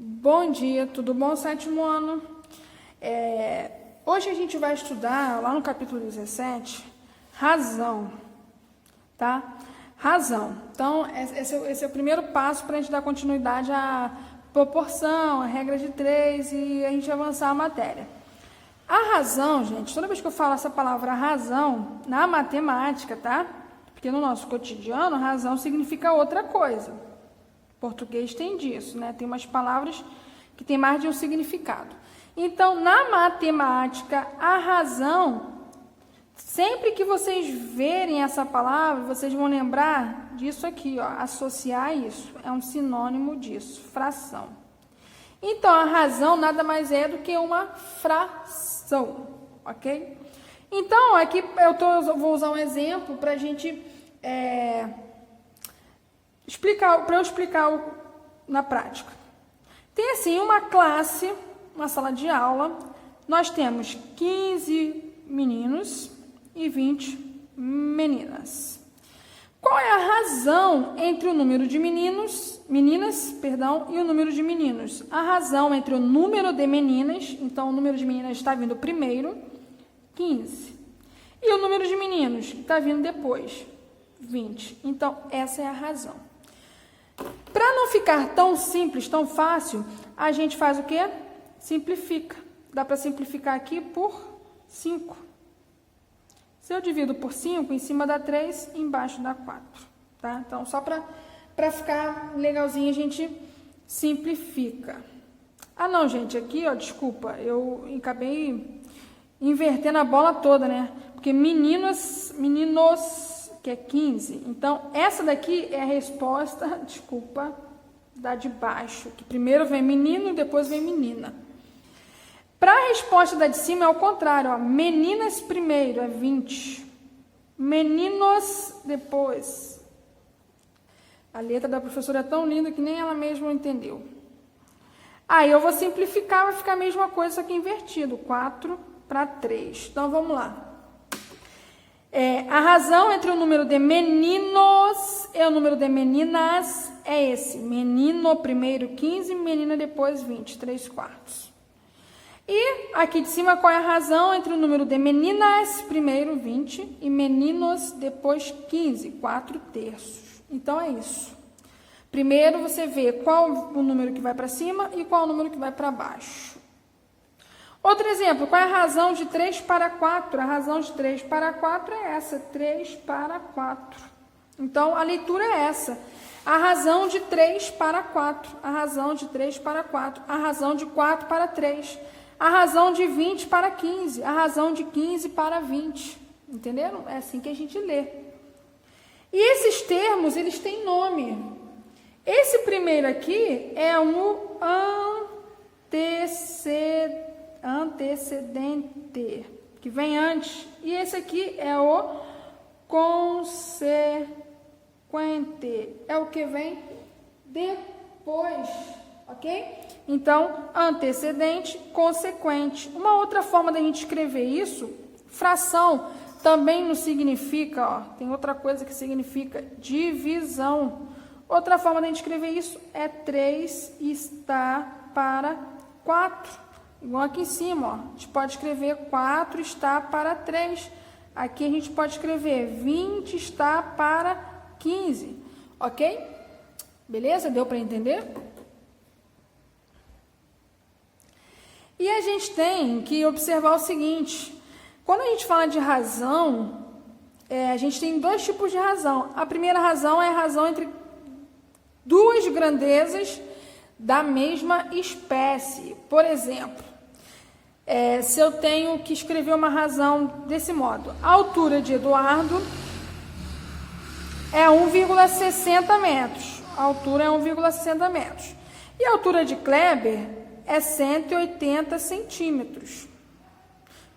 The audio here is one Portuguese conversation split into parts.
Bom dia, tudo bom, sétimo ano? Hoje a gente vai estudar, lá no capítulo 17, razão, tá? Razão. Então, esse é o primeiro passo para a gente dar continuidade à proporção, à regra de 3 e a gente avançar a matéria. A razão, gente, toda vez que eu falo essa palavra razão, na matemática, tá? Porque no nosso cotidiano, razão significa outra coisa. Português tem disso, né? Tem umas palavras que tem mais de um significado. Então, na matemática, a razão, sempre que vocês verem essa palavra, vocês vão lembrar disso aqui, ó, associar isso. É um sinônimo disso, fração. Então, a razão nada mais é do que uma fração, ok? Então, aqui eu vou usar um exemplo para a gente explicar na prática. Tem assim uma classe, uma sala de aula, nós temos 15 meninos e 20 meninas. Qual é a razão entre o número de meninas, e o número de meninos? A razão entre o número de meninas, então o número de meninas está vindo primeiro, 15. E o número de meninos está vindo depois, 20. Então, essa é a razão. Para não ficar tão simples, tão fácil, a gente faz o quê? Simplifica. Dá para simplificar aqui por 5. Se eu divido por 5, em cima dá 3, embaixo dá 4. Tá? Então, só para ficar legalzinho, a gente simplifica. Ah, não, gente, aqui, ó, desculpa, eu acabei invertendo a bola toda, né? Porque meninos, que é 15. Então, essa daqui é a resposta, desculpa, da de baixo, que primeiro vem menino e depois vem menina. Para a resposta da de cima é o contrário, ó, meninas primeiro é 20, meninos depois. A letra da professora é tão linda que nem ela mesma entendeu. Aí eu vou simplificar, vai ficar a mesma coisa, só que invertido, 4 para 3. Então, vamos lá. A razão entre o número de meninos e o número de meninas é esse. Menino primeiro 15, menina depois 20, 3/4. E aqui de cima, qual é a razão entre o número de meninas primeiro 20 e meninos depois 15, 4/3. Então, é isso. Primeiro você vê qual o número que vai para cima e qual o número que vai para baixo. Outro exemplo, qual é a razão de 3 para 4? A razão de 3 para 4 é essa, 3 para 4. Então, a leitura é essa. A razão de 3 para 4, a razão de 3 para 4, a razão de 4 para 3, a razão de 20 para 15, a razão de 15 para 20. Entenderam? É assim que a gente lê. E esses termos, eles têm nome. Esse primeiro aqui é um antecedente, que vem antes, e esse aqui é o consequente, é o que vem depois, ok? Então, antecedente, consequente. Uma outra forma da gente escrever isso, fração, também não significa, ó, tem outra coisa que significa divisão. Outra forma da gente escrever isso é 3 está para 4. Igual aqui em cima, ó, a gente pode escrever 4 está para 3. Aqui a gente pode escrever 20 está para 15. Ok? Beleza? Deu para entender? E a gente tem que observar o seguinte. Quando a gente fala de razão, a gente tem dois tipos de razão. A primeira razão é a razão entre duas grandezas da mesma espécie. Por exemplo, se eu tenho que escrever uma razão desse modo, a altura de Eduardo é 1,60 metros. A altura é 1,60 metros. E a altura de Kleber é 180 centímetros.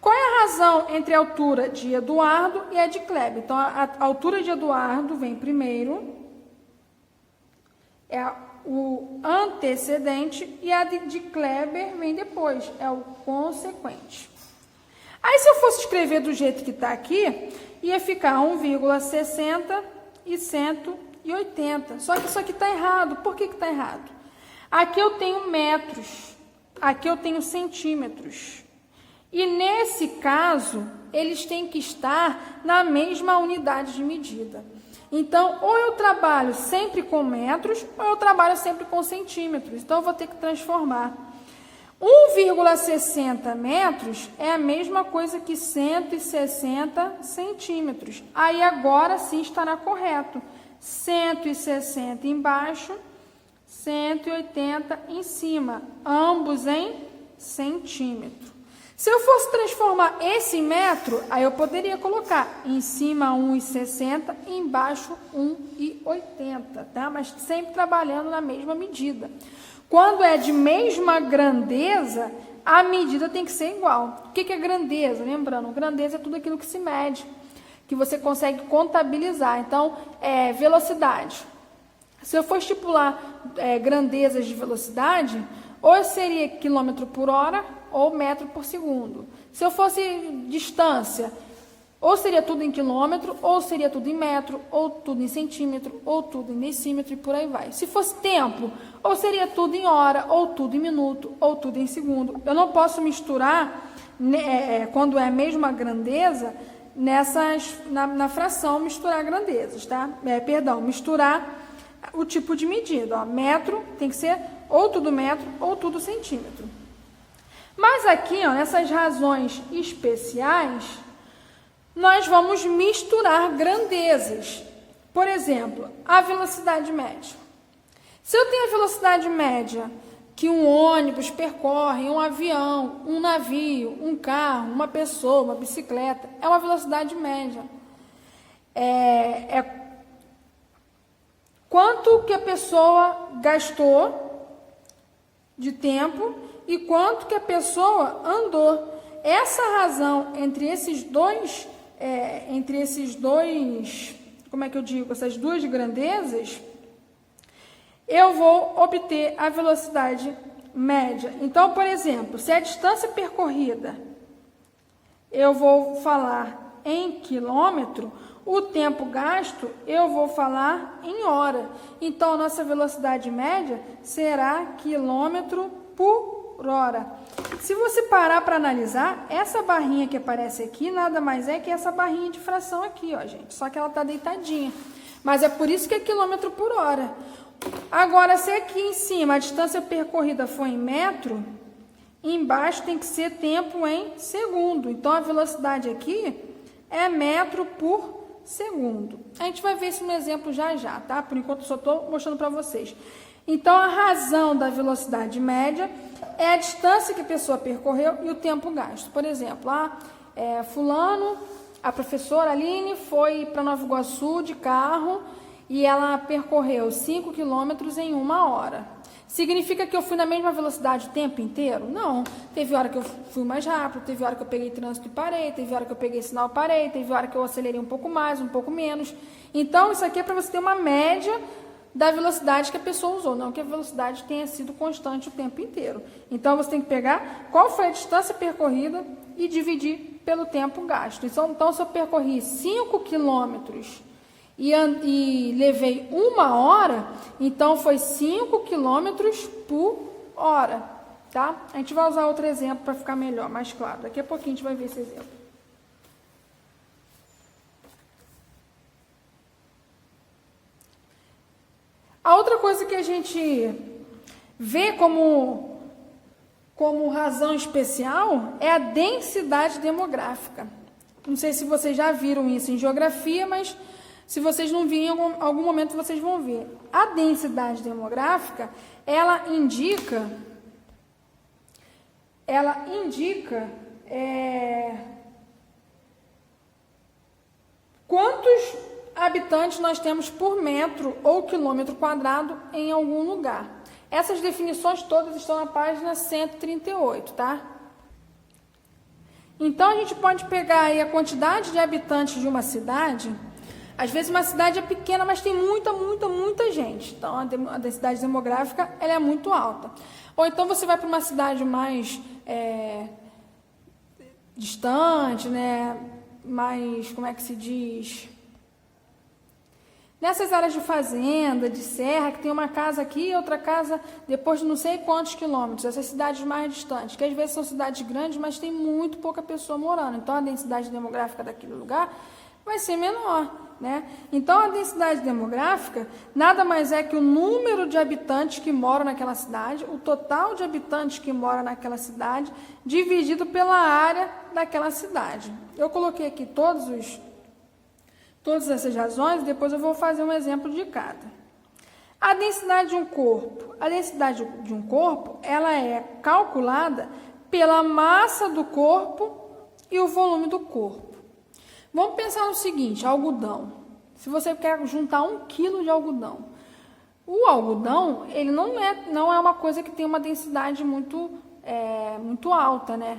Qual é a razão entre a altura de Eduardo e a de Kleber? Então, a altura de Eduardo vem primeiro, é o antecedente, e a de Kleber vem depois, é o consequente. Aí, se eu fosse escrever do jeito que está aqui, ia ficar 1,60 e 180. Só que isso aqui está errado. Por que está errado? Aqui eu tenho metros, aqui eu tenho centímetros. E nesse caso, eles têm que estar na mesma unidade de medida. Então, ou eu trabalho sempre com metros, ou eu trabalho sempre com centímetros. Então, eu vou ter que transformar. 1,60 metros é a mesma coisa que 160 centímetros. Aí, agora sim estará correto. 160 embaixo, 180 em cima, ambos em centímetro. Se eu fosse transformar esse em metro, aí eu poderia colocar em cima 1,60 e embaixo 1,80, tá? Mas sempre trabalhando na mesma medida. Quando é de mesma grandeza, a medida tem que ser igual. O que é grandeza? Lembrando, grandeza é tudo aquilo que se mede, que você consegue contabilizar. Então, velocidade. Se eu for estipular grandezas de velocidade, ou seria quilômetro por hora ou metro por segundo. Se eu fosse distância, ou seria tudo em quilômetro, ou seria tudo em metro, ou tudo em centímetro, ou tudo em decímetro e por aí vai. Se fosse tempo, ou seria tudo em hora, ou tudo em minuto, ou tudo em segundo. Eu não posso misturar, quando é a mesma grandeza, na fração, misturar grandezas, tá? Misturar o tipo de medida. Ó. Metro tem que ser ou tudo metro, ou tudo centímetro. Mas aqui, ó, nessas razões especiais, nós vamos misturar grandezas. Por exemplo, a velocidade média. Se eu tenho a velocidade média que um ônibus percorre, um avião, um navio, um carro, uma pessoa, uma bicicleta, é uma velocidade média. Quanto que a pessoa gastou de tempo e quanto que a pessoa andou. Essa razão entre esses dois, como é que eu digo, essas duas grandezas, eu vou obter a velocidade média. Então, por exemplo, se a distância percorrida, eu vou falar em quilômetro, o tempo gasto, eu vou falar em hora. Então, a nossa velocidade média será quilômetro por hora. Se você parar para analisar, essa barrinha que aparece aqui, nada mais é que essa barrinha de fração aqui, ó, gente. Só que ela está deitadinha. Mas é por isso que é quilômetro por hora. Agora, se aqui em cima a distância percorrida for em metro, embaixo tem que ser tempo em segundo. Então, a velocidade aqui é metro por segundo. A gente vai ver isso no exemplo já, tá? Por enquanto, só estou mostrando para vocês. Então, a razão da velocidade média é a distância que a pessoa percorreu e o tempo gasto. Por exemplo, fulano, a professora Aline foi para Nova Iguaçu de carro e ela percorreu 5 quilômetros em 1 hora. Significa que eu fui na mesma velocidade o tempo inteiro? Não. Teve hora que eu fui mais rápido, teve hora que eu peguei trânsito e parei, teve hora que eu peguei sinal e parei, teve hora que eu acelerei um pouco mais, um pouco menos. Então, isso aqui é para você ter uma média da velocidade que a pessoa usou, não que a velocidade tenha sido constante o tempo inteiro. Então, você tem que pegar qual foi a distância percorrida e dividir pelo tempo gasto. Então, se eu percorri 5 quilômetros e levei 1 hora, então foi 5 quilômetros por hora, tá? A gente vai usar outro exemplo para ficar melhor, mais claro. Daqui a pouquinho a gente vai ver esse exemplo. A outra coisa que a gente vê como razão especial é a densidade demográfica. Não sei se vocês já viram isso em geografia, mas se vocês não virem, em algum momento vocês vão ver. A densidade demográfica, ela indica quantos habitantes nós temos por metro ou quilômetro quadrado em algum lugar. Essas definições todas estão na página 138, tá? Então, a gente pode pegar aí a quantidade de habitantes de uma cidade. Às vezes uma cidade é pequena, mas tem muita gente. Então, a densidade demográfica ela é muito alta. Ou então você vai para uma cidade mais distante, né? Mais, como é que se diz? Nessas áreas de fazenda, de serra, que tem uma casa aqui e outra casa depois de não sei quantos quilômetros, essas cidades mais distantes, que às vezes são cidades grandes, mas tem muito pouca pessoa morando. Então, a densidade demográfica daquele lugar vai ser menor, né? Então, a densidade demográfica nada mais é que o número de habitantes que moram naquela cidade, o total de habitantes que moram naquela cidade, dividido pela área daquela cidade. Eu coloquei aqui todas essas razões, depois eu vou fazer um exemplo de cada. A densidade de um corpo. A densidade de um corpo, ela é calculada pela massa do corpo e o volume do corpo. Vamos pensar no seguinte, algodão. Se você quer juntar 1 quilo de algodão, o algodão, ele não é uma coisa que tem uma densidade muito alta, né?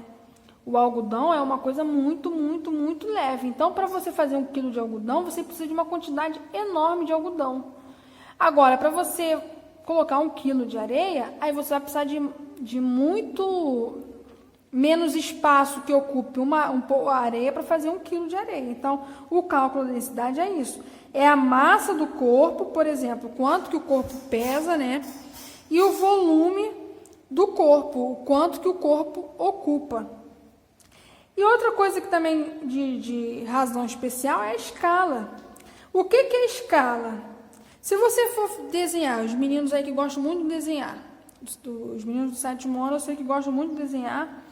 O algodão é uma coisa muito, muito, muito leve. Então, para você fazer 1 quilo de algodão, você precisa de uma quantidade enorme de algodão. Agora, para você colocar 1 quilo de areia, aí você vai precisar de muito menos espaço que ocupe a areia para fazer 1 quilo de areia. Então, o cálculo da densidade é isso. É a massa do corpo, por exemplo, quanto que o corpo pesa, né? E o volume do corpo, o quanto que o corpo ocupa. E outra coisa que também de razão especial é a escala. O que é escala? Se você for desenhar, os meninos aí que gostam muito de desenhar, os meninos do 7º ano eu sei que gostam muito de desenhar,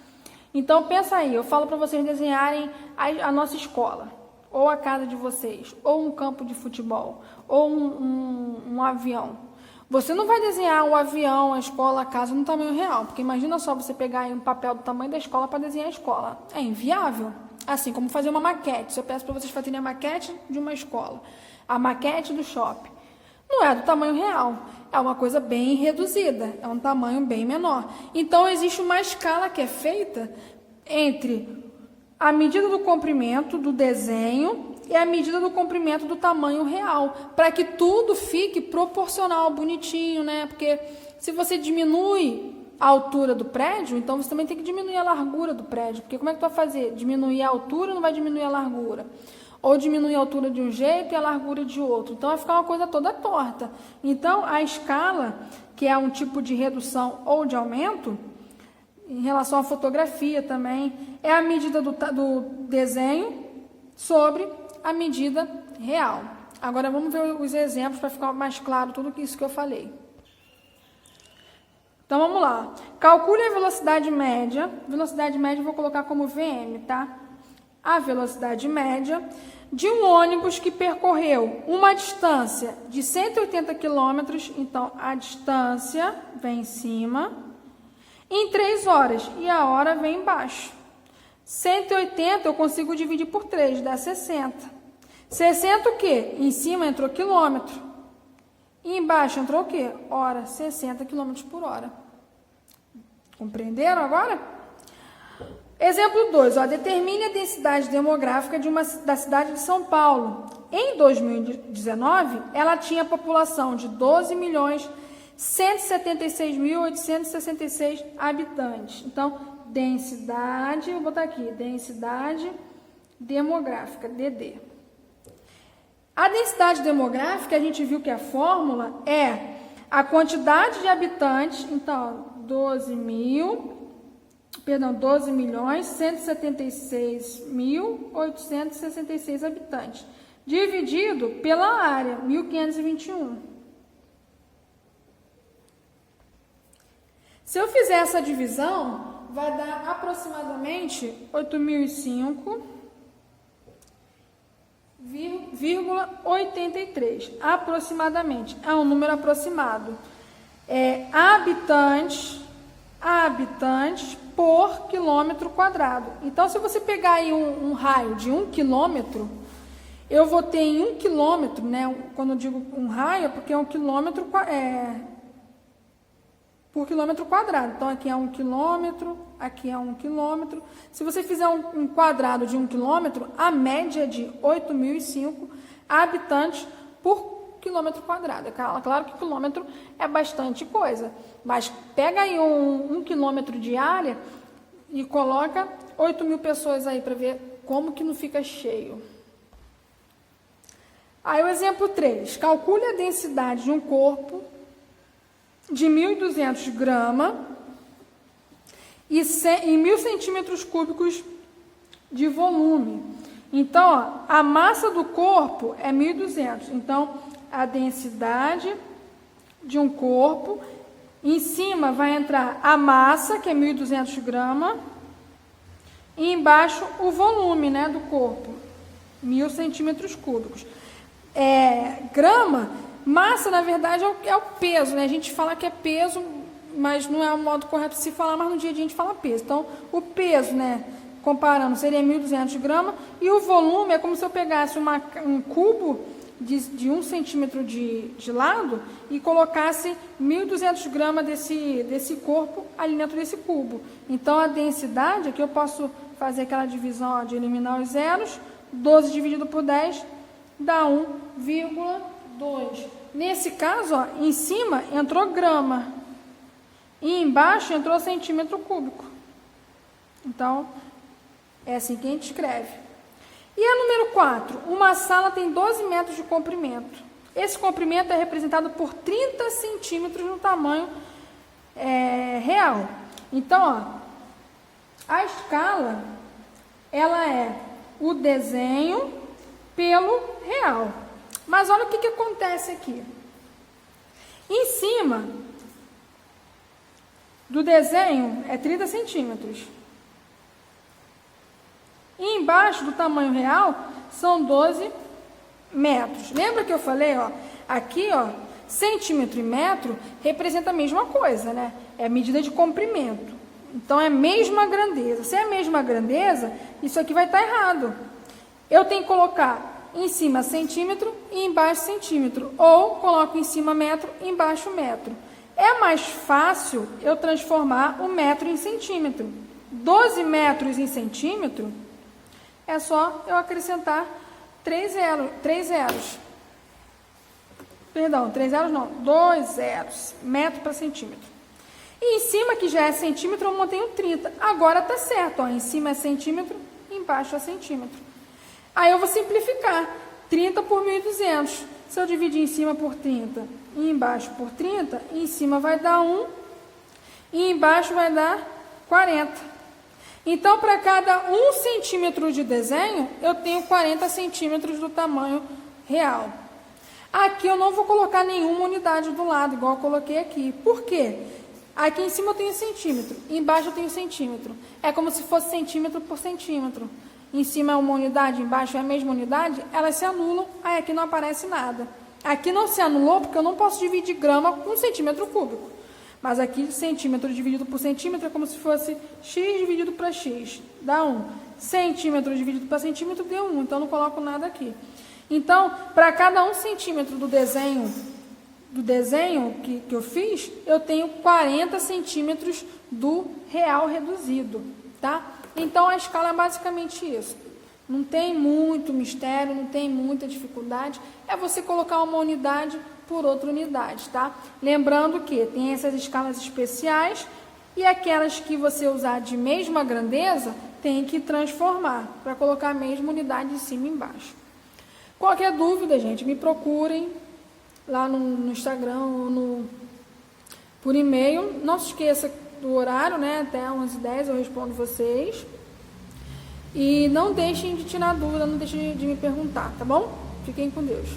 então pensa aí, eu falo para vocês desenharem a nossa escola, ou a casa de vocês, ou um campo de futebol, ou um avião. Você não vai desenhar o avião, a escola, a casa no tamanho real, porque imagina só você pegar aí um papel do tamanho da escola para desenhar a escola. É inviável. Assim como fazer uma maquete. Se eu peço para vocês fazerem a maquete de uma escola, a maquete do shopping, não é do tamanho real. É uma coisa bem reduzida, é um tamanho bem menor. Então, existe uma escala que é feita entre a medida do comprimento do desenho e a medida do comprimento do tamanho real, para que tudo fique proporcional, bonitinho, né? Porque se você diminui a altura do prédio, então você também tem que diminuir a largura do prédio, porque como é que tu vai fazer? Diminuir a altura não vai diminuir a largura. Ou diminuir a altura de um jeito e a largura de outro. Então, vai ficar uma coisa toda torta. Então, a escala, que é um tipo de redução ou de aumento, em relação à fotografia também, é a medida do desenho sobre a medida real. Agora, vamos ver os exemplos para ficar mais claro tudo isso que eu falei. Então, vamos lá. Calcule a velocidade média. Velocidade média eu vou colocar como VM, tá? A velocidade média de um ônibus que percorreu uma distância de 180 km, então a distância vem em cima, em 3 horas, e a hora vem embaixo. 180 eu consigo dividir por 3, dá 60. 60 o quê? Em cima entrou quilômetro, e embaixo entrou o quê? Hora, 60 km por hora. Compreenderam agora? Exemplo 2, determine a densidade demográfica da cidade de São Paulo. Em 2019, ela tinha população de 12.176.866 habitantes. Então, densidade, vou botar aqui, densidade demográfica, DD. A densidade demográfica, a gente viu que a fórmula é a quantidade de habitantes, então, 12.176.866 habitantes, dividido pela área, 1.521. Se eu fizer essa divisão, vai dar aproximadamente 8.005,83. Aproximadamente, é um número aproximado. Habitantes por quilômetro quadrado. Então, se você pegar aí um raio de 1 quilômetro, eu vou ter em 1 quilômetro, né? Quando eu digo um raio, é porque é 1 quilômetro por quilômetro quadrado. Então, aqui é 1 quilômetro, aqui é 1 quilômetro. Se você fizer um quadrado de 1 quilômetro, a média é de 8.005 habitantes por quilômetro quadrado. É claro que quilômetro é bastante coisa, mas pega aí um quilômetro de área e coloca 8.000 pessoas aí para ver como que não fica cheio. Aí o exemplo 3, calcule a densidade de um corpo de 1.200 gramas e 1.000 centímetros cúbicos de volume. Então, ó, a massa do corpo é 1.200. Então, a densidade de um corpo, em cima vai entrar a massa, que é 1.200 gramas, e embaixo o volume, né, do corpo, 1.000 centímetros cúbicos. Grama, massa, na verdade, é o peso, né? A gente fala que é peso, mas não é o modo correto de se falar, mas no dia a dia a gente fala peso. Então, o peso, né, comparando, seria 1.200 gramas, e o volume é como se eu pegasse um cubo de 1 centímetro de lado e colocasse 1.200 gramas desse corpo ali dentro desse cubo. Então, a densidade, aqui eu posso fazer aquela divisão, ó, de eliminar os zeros, 12 dividido por 10 dá 1,2. Nesse caso, ó, em cima entrou grama e embaixo entrou centímetro cúbico. Então, é assim que a gente escreve. E a número 4, uma sala tem 12 metros de comprimento. Esse comprimento é representado por 30 centímetros no tamanho real. Então, ó, a escala, ela é o desenho pelo real. Mas olha o que acontece aqui. Em cima do desenho é 30 centímetros. E embaixo do tamanho real são 12 metros. Lembra que eu falei, ó, aqui, ó, centímetro e metro representa a mesma coisa, né? É a medida de comprimento. Então, é a mesma grandeza. Se é a mesma grandeza, isso aqui vai estar errado. Eu tenho que colocar em cima centímetro e embaixo centímetro. Ou coloco em cima metro e embaixo metro. É mais fácil eu transformar o metro em centímetro. 12 metros em centímetro, é só eu acrescentar 3 zeros. Perdão, 3 zeros não, 2 zeros. Metro para centímetro. E em cima, que já é centímetro, eu mantenho 30. Agora tá certo, ó, em cima é centímetro, embaixo é centímetro. Aí eu vou simplificar. 30 por 1.200. Se eu dividir em cima por 30 e embaixo por 30, em cima vai dar 1 e embaixo vai dar 40. Então, para cada 1 centímetro de desenho, eu tenho 40 centímetros do tamanho real. Aqui eu não vou colocar nenhuma unidade do lado, igual eu coloquei aqui. Por quê? Aqui em cima eu tenho centímetro, embaixo eu tenho centímetro. É como se fosse centímetro por centímetro. Em cima é uma unidade, embaixo é a mesma unidade, elas se anulam, aí aqui não aparece nada. Aqui não se anulou porque eu não posso dividir grama com centímetro cúbico. Mas aqui, centímetro dividido por centímetro é como se fosse x dividido para x, dá 1. Centímetro dividido para centímetro deu 1, então não coloco nada aqui. Então, para cada 1 centímetro do desenho que eu fiz, eu tenho 40 centímetros do real reduzido, tá? Então, a escala é basicamente isso. Não tem muito mistério, não tem muita dificuldade. É você colocar uma unidade por outra unidade, tá? Lembrando que tem essas escalas especiais e aquelas que você usar de mesma grandeza, tem que transformar para colocar a mesma unidade de cima e embaixo. Qualquer dúvida, gente, me procurem lá no Instagram ou por e-mail. Não se esqueça do horário, né? Até 11h10 eu respondo vocês. E não deixem de tirar dúvida, não deixem de me perguntar, tá bom? Fiquem com Deus.